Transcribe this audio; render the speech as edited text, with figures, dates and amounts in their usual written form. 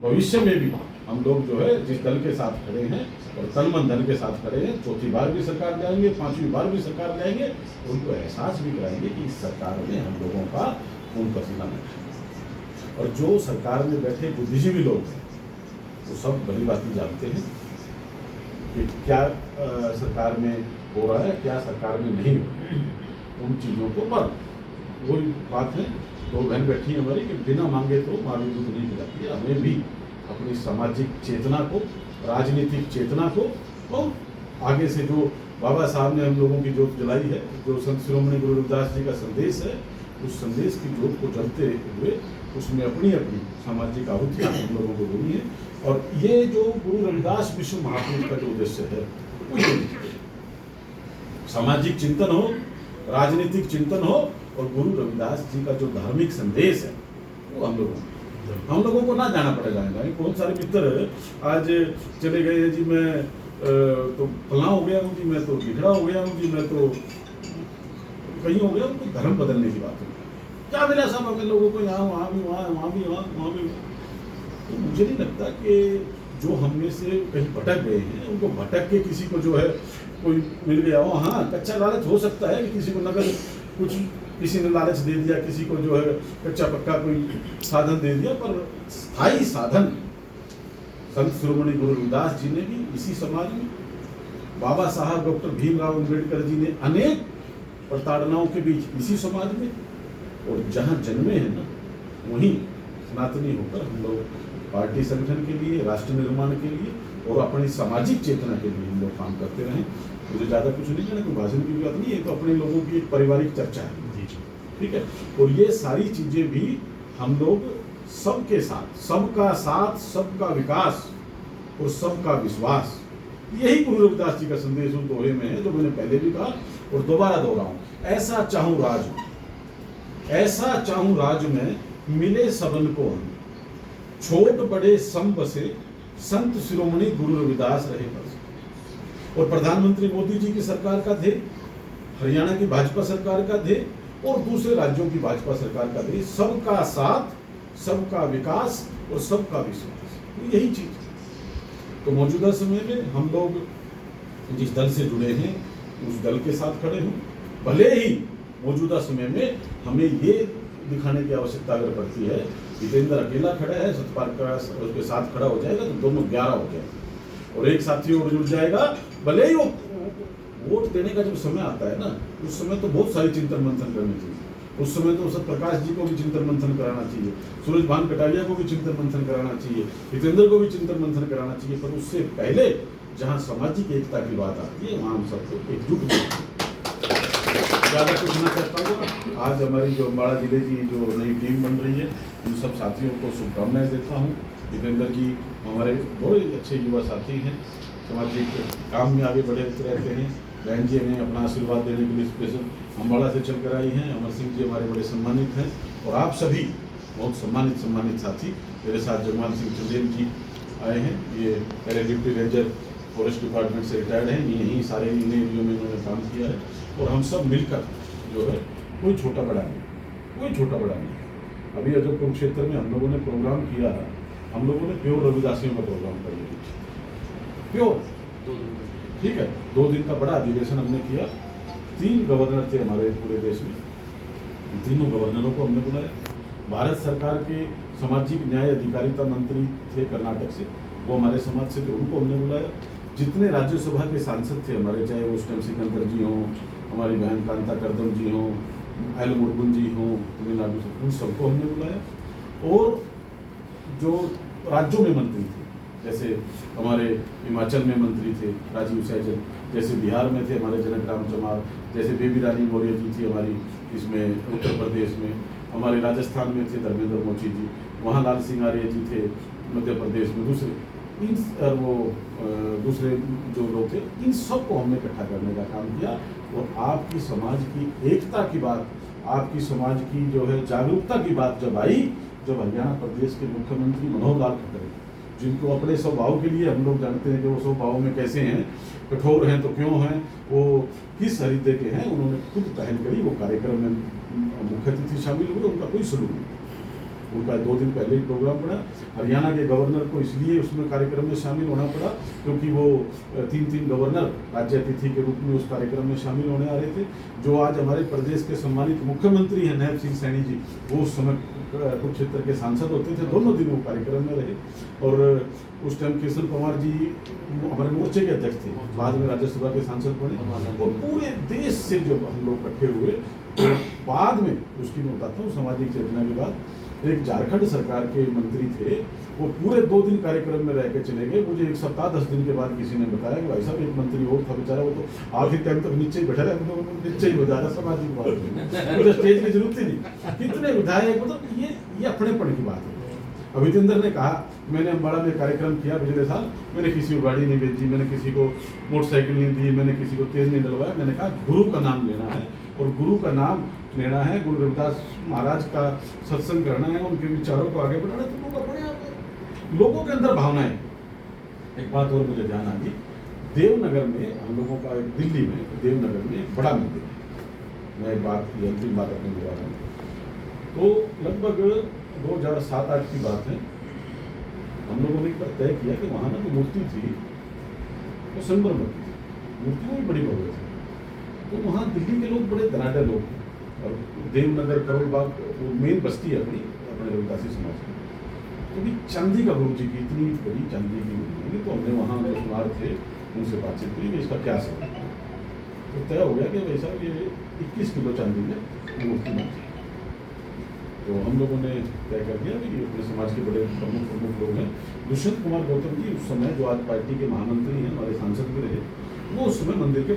भविष्य में भी हम लोग जो है जिस दल के साथ खड़े हैं और तन मन धन के साथ खड़े हैं, चौथी बार भी सरकार जाएंगे, पांचवी बार भी सरकार जाएंगे, उनको एहसास भी कराएंगे कि इस सरकार में हम लोगों का खून पसीना है। और जो सरकार में बैठे बुद्धिजीवी लोग हैं वो सब भली बात जानते हैं कि क्या सरकार में हो रहा है, क्या सरकार में नहीं हो रहा है। उन चीज़ों को पर वही बात है, तो बहन बैठी है हमारी कि बिना मांगे तो माँ भी दूध नहीं पिलाती है। हमें भी अपनी सामाजिक चेतना को, राजनीतिक चेतना को और आगे से जो बाबा साहब ने हम लोगों की जोत जलाई है, जो संत शिरोमणि गुरु रविदास जी का संदेश है, उस संदेश की जोत को जलते हुए उसमें अपनी अपनी सामाजिक आहुतियाँ हम लोगों को देनी है। और ये जो गुरु रविदास विश्व महापुरुष का जो उद्देश्य है वो ये सामाजिक चिंतन हो, राजनीतिक चिंतन हो और गुरु रविदास जी का जो धार्मिक संदेश है वो हम लोगों को ना जाना पड़ेगा। बहुत सारे मित्र आज चले गए हैं जी, मैं तो फलां हो गया हूँ जी, मैं तो बिगड़ा हो गया हूँ जी, मैं तो कहीं हो गया हूँ, तो धर्म बदलने की बात है। क्या मिला सब हमें लोगों को, यहाँ वहाँ भी वहाँ भी। तो मुझे नहीं लगता कि जो हम में से कहीं भटक गए हैं उनको भटक के किसी को जो है कोई मिल गया हो। हाँ, कच्चा लालच हो सकता है कि किसी को नगर कुछ किसी ने लालच दे दिया, किसी को जो है कच्चा पक्का कोई साधन दे दिया, पर स्थायी साधन संत शिरोमणि गुरु रविदास जी ने भी इसी समाज में, बाबा साहब डॉक्टर भीमराव अम्बेडकर जी ने अनेक प्रताड़नाओं के बीच इसी समाज में, और जहाँ जन्मे हैं ना वहीं सनातनी होकर हम लोग पार्टी संगठन के लिए, राष्ट्र निर्माण के लिए और अपनी सामाजिक चेतना के लिए हम लोग काम करते रहें। मुझे ज़्यादा कुछ नहीं कहना, कोई भाषण की बात नहीं है, तो अपने लोगों की एक पारिवारिक चर्चा है, ठीक है। और ये सारी चीज़ें भी हम लोग सबके साथ, सबका साथ, सबका विकास और सबका विश्वास, यही गुरु रविदास जी का संदेश उस दोहे में है जो मैंने पहले भी कहा और दोबारा दोहराऊं। ऐसा चाहूं राज, ऐसा चाहूं राज में मिले सबन को हम, छोट बड़े सम बसे, संत शिरोमणि गुरु रविदास रहे बस। और प्रधानमंत्री मोदी जी की सरकार का ध्येय, हरियाणा की भाजपा सरकार का ध्येय और दूसरे राज्यों की भाजपा सरकार का ध्येय, सबका साथ, सबका विकास और सबका विश्वास, यही चीज। तो मौजूदा समय में हम लोग जिस दल से जुड़े हैं उस दल के साथ खड़े हों। भले ही मौजूदा समय में हमें ये दिखाने की आवश्यकता अगर पड़ती है, जितेंद्र अकेला खड़ा है, सतपाल उसके साथ खड़ा हो जाएगा तो दोनों 11 हो जाएगा और एक साथी और जुड़ जाएगा। भले ही वो वोट देने का जब समय आता है ना, उस समय तो बहुत सारी चिंतन मंथन करनी चाहिए। उस समय तो सत प्रकाश जी को भी चिंतन मंथन कराना चाहिए, सूरज भान कटारिया को भी चिंतन मंथन कराना चाहिए, जितेंद्र को भी चिंतन मंथन कराना चाहिए। पर उससे पहले जहाँ सामाजिक एकता की बात आती है वहाँ हम सबको एकजुट ज़्यादा कुछ ना कर पाऊँगा। आज हमारी जो अम्बाड़ा जिले की जो नई टीम बन रही है, उन सब साथियों को शुभकामनाएं देता हूँ। जितेंद्र जी हमारे बहुत अच्छे युवा साथी हैं, सामाजिक काम में आगे बढ़े रहते हैं। बहन जी हमें अपना आशीर्वाद देने के लिए स्पेशल अम्बाड़ा से चल कर आई हैं। अमर सिंह जी हमारे बड़े सम्मानित हैं और आप सभी बहुत सम्मानित साथी। मेरे साथ जगमान सिंह चंदेल जी आए हैं, ये पहले डिप्टी रेंजर फॉरेस्ट डिपार्टमेंट से रिटायर्ड हैं, यहीं सारे इन एरियो में इन्होंने काम किया है। और हम सब मिलकर जो है, कोई छोटा बड़ा नहीं। अभी अजबपुर क्षेत्र में हम लोगों ने प्रोग्राम किया है, हम लोगों ने प्योर रविदासियों का प्रोग्राम कर लिया, प्योर, ठीक है। 2 दिन का बड़ा अधिवेशन हमने किया। 3 गवर्नर थे हमारे पूरे देश में, तीनों गवर्नरों को हमने बुलाया। भारत सरकार के सामाजिक न्याय अधिकारिता मंत्री थे कर्नाटक से, वो हमारे समाज से थे, उनको हमने बुलाया। जितने राज्यसभा के सांसद थे हमारे, चाहे वो उस टाइम सिकंदर जी हों, हमारी बहन कांता करदम जी हों, एल मुर्गुन जी हों तमिलनाडु से, उन सबको हमने बुलाया। और जो राज्यों में मंत्री थे, जैसे हमारे हिमाचल में मंत्री थे राजीव सैजल, जैसे बिहार में थे हमारे जनक राम चमार, जैसे बेबी रानी मौर्य जी थी हमारी इसमें उत्तर प्रदेश में, हमारे राजस्थान में थे धर्मेंद्र मोची जी, वहाँ लाल सिंह आर्य जी थे मध्य प्रदेश में, दूसरे जो लोग थे, इन सबको हमने इकट्ठा करने का काम किया। और आपकी समाज की एकता की बात, आपकी समाज की जो है जागरूकता की बात जब आई, जब हरियाणा प्रदेश के मुख्यमंत्री मनोहर लाल खट्टर, जिनको अपने स्वभाव के लिए हम लोग जानते हैं कि वो स्वभाव में कैसे हैं, कठोर हैं तो क्यों हैं, वो किस हृदय के हैं, उन्होंने खुद पहल करी, वो कार्यक्रम में मुख्य अतिथि शामिल हुए, उनका कोई सलूक नहीं। उनका 2 दिन पहले ही प्रोग्राम पड़ा। हरियाणा के गवर्नर को इसलिए उसमें कार्यक्रम में शामिल होना पड़ा क्योंकि वो 3 गवर्नर राज्य अतिथि के रूप में उस कार्यक्रम में शामिल होने आ रहे थे। जो आज हमारे प्रदेश के सम्मानित मुख्यमंत्री हैं नायब सिंह सैनी जी, वो उस समय कुरुक्षेत्र के सांसद होते थे। दोनों दिन वो कार्यक्रम में रहे और उस टाइम किशन कुमार जी हमारे मोर्चे के अध्यक्ष थे, बाद में राज्यसभा के सांसद बने। और पूरे देश से जब हम लोग इकट्ठे हुए तो बाद में उसकी मैं बताता हूँ सामाजिक चेतना के बाद एक झारखंड सरकार के मंत्री थे, वो पूरे 2 दिन कार्यक्रम में रह के चले गए। मुझे 1 सप्ताह 10 दिन के बाद किसी ने बताया कि भाई साहब एक मंत्री और था बेचारा, वो तो आखिरी टाइम तक नीचे ही बैठा रहा, तो नीचे ही हो जा रहा सामाजिक बात में, मुझे स्टेज की जरूरत ही नहीं। कितने विधायक, मतलब ये अपनेपन की बात है। अभितेंद्र ने कहा मैंने अम्बाड़ा में कार्यक्रम किया पिछले साल, मैंने किसी को गाड़ी नहीं भेजी, मैंने किसी को मोटरसाइकिल नहीं दी, मैंने किसी को तेल नहीं डलवाया। मैंने कहा गुरु का नाम लेना है और गुरु का नाम लेना है, गुरु रविदास महाराज का सत्संग करना है, उनके विचारों को आगे बढ़ाना है। तो लोग अपने लोगों के अंदर भावनाएं। एक बात और मुझे ध्यान आ गई, देवनगर में हम लोगों का, दिल्ली में देवनगर में एक बड़ा मंदिर है। मैं एक बात की अंतिम बात अपनी बता रहा हूँ। तो लगभग 2007-8 की बात है, हम लोगों ने एक बार तय किया कि वहाँ ना जो मूर्ति थी वो संगमरमर की थी, मूर्ति भी बड़ी भव्य थी। तो वहाँ दिल्ली के लोग बड़े धनाढ़ लोग, और देवनगर करोलबाग वो मेन बस्ती है अपने रविदासी समाज की। तो भी चांदी का गुरु जी की इतनी बड़ी चांदी की मूर्ति, तो हमने वहाँ कुमार थे उनसे बातचीत की कि इसका क्या समझ है। तो तय हो गया कि वैसा ये 21 किलो चांदी में मूर्ति बनती है। तो हम लोगों ने तय कर दिया कि अपने समाज के बड़े प्रमुख लोग हैं। दुष्यंत कुमार गौतम जी उस समय जो आज पार्टी के महामंत्री हैं, हमारे सांसद भी रहे, वो उस समय मंदिर के